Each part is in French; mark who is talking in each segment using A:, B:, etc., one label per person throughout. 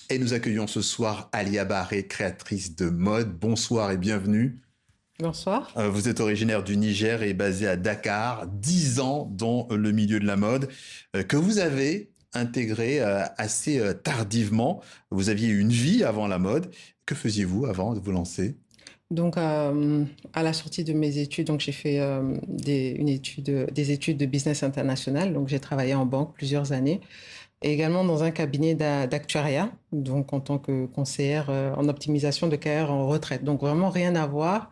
A: Et nous accueillons ce soir Alia Barré, créatrice de mode. Bonsoir et bienvenue.
B: Bonsoir.
A: Vous êtes originaire du Niger et basée à Dakar, 10 ans dans le milieu de la mode, que vous avez intégré assez tardivement. Vous aviez une vie avant la mode. Que faisiez-vous avant de vous lancer?
B: Donc, à la sortie de mes études, donc j'ai fait des études de business international. Donc, j'ai travaillé en banque plusieurs années et également dans un cabinet d'actuariat, donc en tant que conseillère en optimisation de carrière en retraite. Donc, vraiment rien à voir.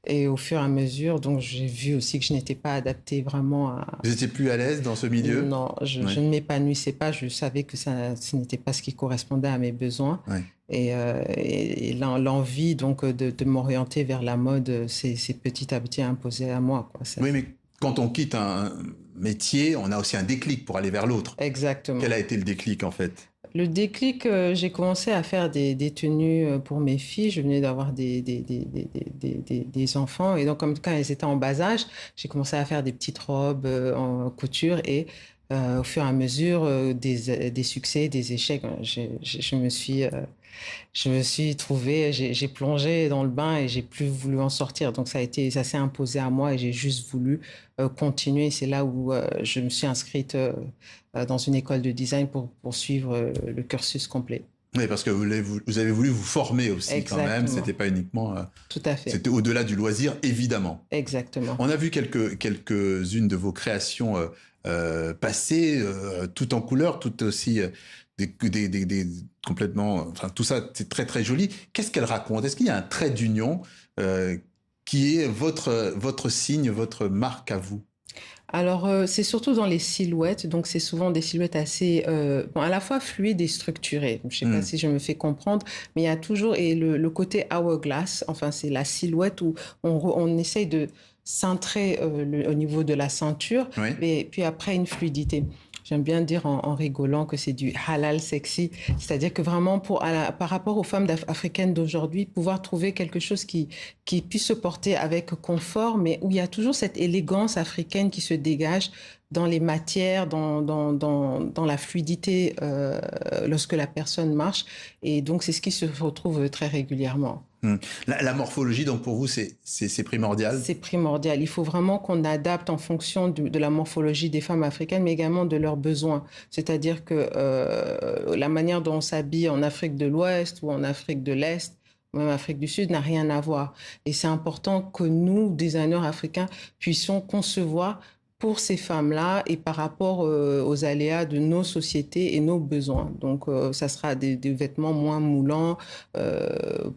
B: Et au fur et à mesure, donc j'ai vu aussi que je n'étais pas adaptée vraiment à...
A: Vous étiez plus à l'aise dans ce milieu?
B: Non,
A: Oui,
B: je ne m'épanouissais pas. Je savais que ce n'était pas ce qui correspondait à mes besoins.
A: oui.
B: Et l'envie donc de m'orienter vers la mode, c'est petit à petit imposé à moi, quoi.
A: Oui, mais quand on quitte un métier, on a aussi un déclic pour aller vers l'autre. Quel
B: Exactement.
A: a été le déclic en fait?
B: Le déclic, j'ai commencé à faire des tenues pour mes filles. Je venais d'avoir des enfants. Et donc, comme quand elles étaient en bas âge, j'ai commencé à faire des petites robes en couture. Et au fur et à mesure, des succès, des échecs, je me suis trouvée, j'ai plongé dans le bain et j'ai plus voulu en sortir. Donc, ça s'est imposé à moi et j'ai juste voulu continuer. C'est là où je me suis inscrite dans une école de design pour poursuivre le cursus complet.
A: Oui, parce que vous avez voulu vous former aussi quand même. C'était
B: Exactement.
A: pas uniquement,
B: Tout à fait.
A: c'était au-delà du loisir, évidemment.
B: Exactement.
A: On a vu quelques-unes de vos créations passer, tout en couleur, tout aussi complètement. Enfin, tout ça, c'est très très joli. Qu'est-ce qu'elle raconte? Est-ce qu'il y a un trait d'union euh, qui est votre signe, votre marque à vous?
B: Alors, c'est surtout dans les silhouettes. Donc, c'est souvent des silhouettes assez, bon, à la fois fluides et structurées. Je ne sais pas
A: Hmm.
B: si je me fais comprendre, mais il y a toujours, et le côté hourglass, enfin, c'est la silhouette où on essaye de cintrer au niveau de la ceinture,
A: Oui.
B: et puis après, une fluidité. J'aime bien dire en rigolant que c'est du halal sexy, c'est-à-dire que vraiment par rapport aux femmes africaines d'aujourd'hui, pouvoir trouver quelque chose qui puisse se porter avec confort, mais où il y a toujours cette élégance africaine qui se dégage dans les matières, dans la fluidité lorsque la personne marche. Et donc, c'est ce qui se retrouve très régulièrement.
A: Hmm. La morphologie, donc pour vous, c'est primordial.
B: C'est primordial. Il faut vraiment qu'on adapte en fonction de la morphologie des femmes africaines, mais également de leurs besoins. C'est-à-dire que la manière dont on s'habille en Afrique de l'Ouest ou en Afrique de l'Est, même Afrique du Sud, n'a rien à voir. Et c'est important que nous, designers africains, puissions concevoir pour ces femmes-là et par rapport aux aléas de nos sociétés et nos besoins. Donc, ça sera des vêtements moins moulants,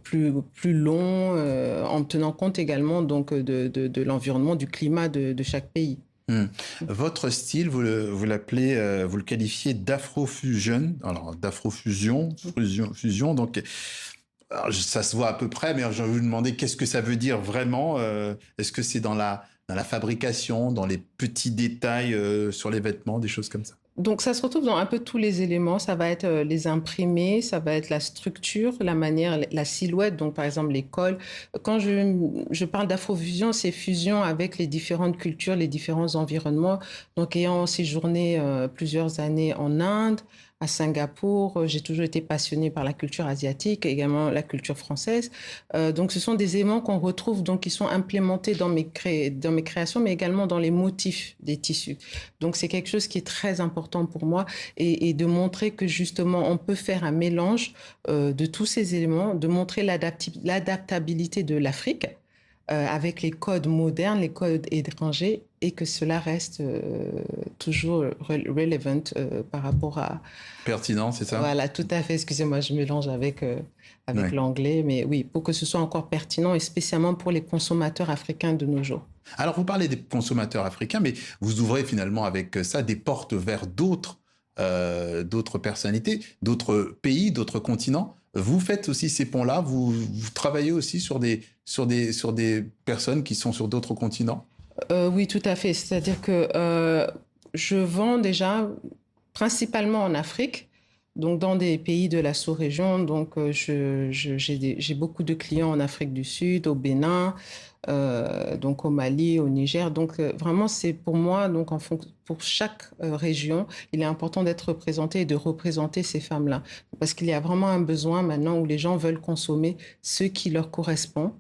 B: plus longs, en tenant compte également donc de l'environnement, du climat de chaque pays.
A: Hmm. Votre style, vous l'appelez, vous le qualifiez d'afrofusion. Alors d'afrofusion, fusion. Donc, alors, ça se voit à peu près, mais j'ai envie de vous demander qu'est-ce que ça veut dire vraiment. Est-ce que c'est dans la fabrication, dans les petits détails sur les vêtements, des choses comme ça?
B: Donc, ça se retrouve dans un peu tous les éléments. Ça va être les imprimés, ça va être la structure, la manière, la silhouette. Donc, par exemple, les cols. Quand je parle d'afrofusion, c'est fusion avec les différentes cultures, les différents environnements. Donc, ayant séjourné plusieurs années en Inde, à Singapour, j'ai toujours été passionnée par la culture asiatique, également la culture française. Donc, ce sont des éléments qu'on retrouve, donc qui sont implémentés dans mes créations, mais également dans les motifs des tissus. Donc, c'est quelque chose qui est très important pour moi et de montrer que justement, on peut faire un mélange de tous ces éléments, de montrer l'adaptabilité de l'Afrique avec les codes modernes, les codes étrangers et que cela reste toujours relevant par rapport à...
A: Pertinent, c'est ça?
B: Voilà, tout à fait. Excusez-moi, je mélange avec
A: Ouais.
B: l'anglais, mais oui, pour que ce soit encore pertinent et spécialement pour les consommateurs africains de nos jours.
A: Alors, vous parlez des consommateurs africains, mais vous ouvrez finalement avec ça des portes vers d'autres personnalités, d'autres pays, d'autres continents. Vous faites aussi ces ponts-là. Vous travaillez aussi sur des personnes qui sont sur d'autres continents.
B: Oui, tout à fait. C'est-à-dire que je vends déjà principalement en Afrique, Donc, dans des pays de la sous-région, donc j'ai beaucoup de clients en Afrique du Sud, au Bénin, donc au Mali, au Niger. Donc, vraiment, c'est pour moi, donc pour chaque région, il est important d'être représenté et de représenter ces femmes-là. Parce qu'il y a vraiment un besoin maintenant où les gens veulent consommer ce qui leur correspond.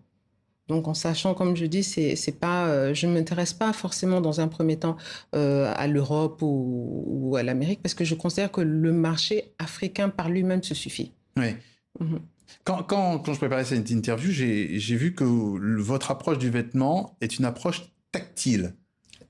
B: Donc, en sachant, comme je dis, c'est pas, je ne m'intéresse pas forcément dans un premier temps à l'Europe ou à l'Amérique, parce que je considère que le marché africain par lui-même se suffit.
A: Oui. Mm-hmm. Quand je préparais cette interview, j'ai vu que votre approche du vêtement est une approche tactile.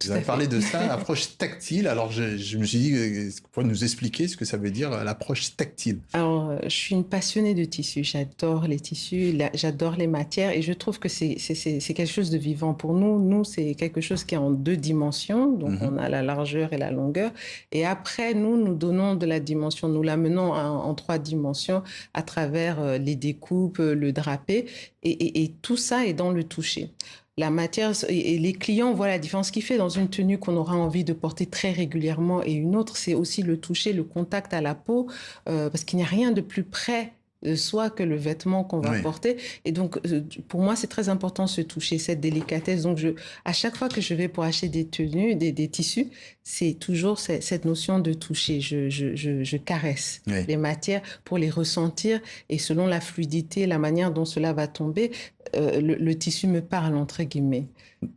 A: Vous avez parlé de ça, approche tactile. Alors, je me suis dit, est-ce que vous pourriez nous expliquer ce que ça veut dire, l'approche tactile?
B: Alors, je suis une passionnée de tissus. J'adore les tissus, j'adore les matières et je trouve que c'est quelque chose de vivant. Pour nous, c'est quelque chose qui est en 2 dimensions. Donc, on a la largeur et la longueur. Et après, nous donnons de la dimension. Nous l'amenons en 3 dimensions à travers les découpes, le drapé. Et tout ça est dans le toucher. La matière et les clients voient la différence. Ce qui fait dans une tenue qu'on aura envie de porter très régulièrement et une autre, c'est aussi le toucher, le contact à la peau, parce qu'il n'y a rien de plus près de soi que le vêtement qu'on va porter. Et donc, pour moi, c'est très important ce toucher, cette délicatesse. Donc, à chaque fois que je vais pour acheter des tenues, des tissus, c'est toujours cette notion de toucher. Je caresse les matières pour les ressentir et selon la fluidité, la manière dont cela va tomber, le tissu me parle, entre guillemets.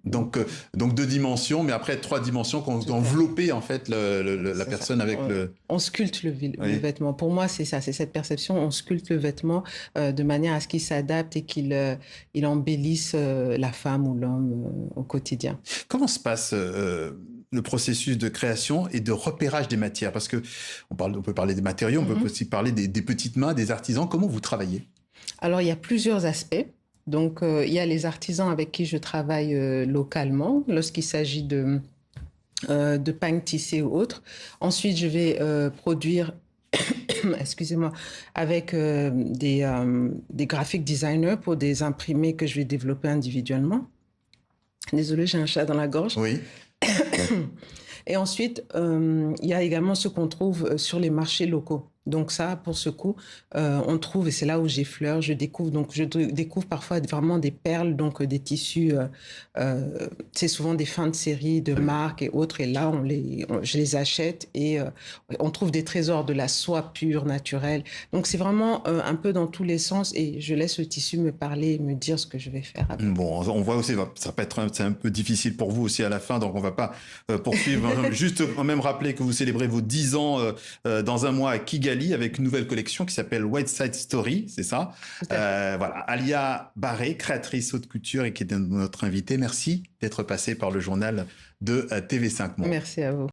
A: Donc 2 dimensions, mais après 3 dimensions qu'on envelopper en fait la personne avec le...
B: On sculpte le vêtement. Pour moi, c'est ça, c'est cette perception. On sculpte le vêtement de manière à ce qu'il s'adapte et qu'il embellisse la femme ou l'homme au quotidien.
A: Comment se passe le processus de création et de repérage des matières? Parce que on peut parler des matériaux, on peut aussi parler des petites mains, des artisans. Comment vous travaillez?
B: Alors, il y a plusieurs aspects. Donc, il y a les artisans avec qui je travaille localement lorsqu'il s'agit de pagnes tissées ou autres. Ensuite, je vais produire, excusez-moi, avec des graphic designers pour des imprimés que je vais développer individuellement. Désolée, j'ai un chat dans la gorge.
A: Oui.
B: Et ensuite, il y a également ce qu'on trouve sur les marchés locaux. Donc ça, pour ce coup, on trouve, et c'est là où j'effleure, je découvre parfois vraiment des perles, donc des tissus, c'est souvent des fins de série, de marques et autres, et là, je les achète et on trouve des trésors de la soie pure, naturelle. Donc c'est vraiment un peu dans tous les sens et je laisse le tissu me parler et me dire ce que je vais faire avec.
A: Bon, on voit aussi, ça peut être un peu difficile pour vous aussi à la fin, donc on va pas poursuivre. Juste quand même rappeler que vous célébrez vos 10 ans dans un mois à Kigali, avec une nouvelle collection qui s'appelle White Side Story, c'est ça? Voilà, Alia Barré, créatrice haute couture et qui est notre invitée. Merci d'être passée par le journal de TV5 Monde.
B: Merci à vous.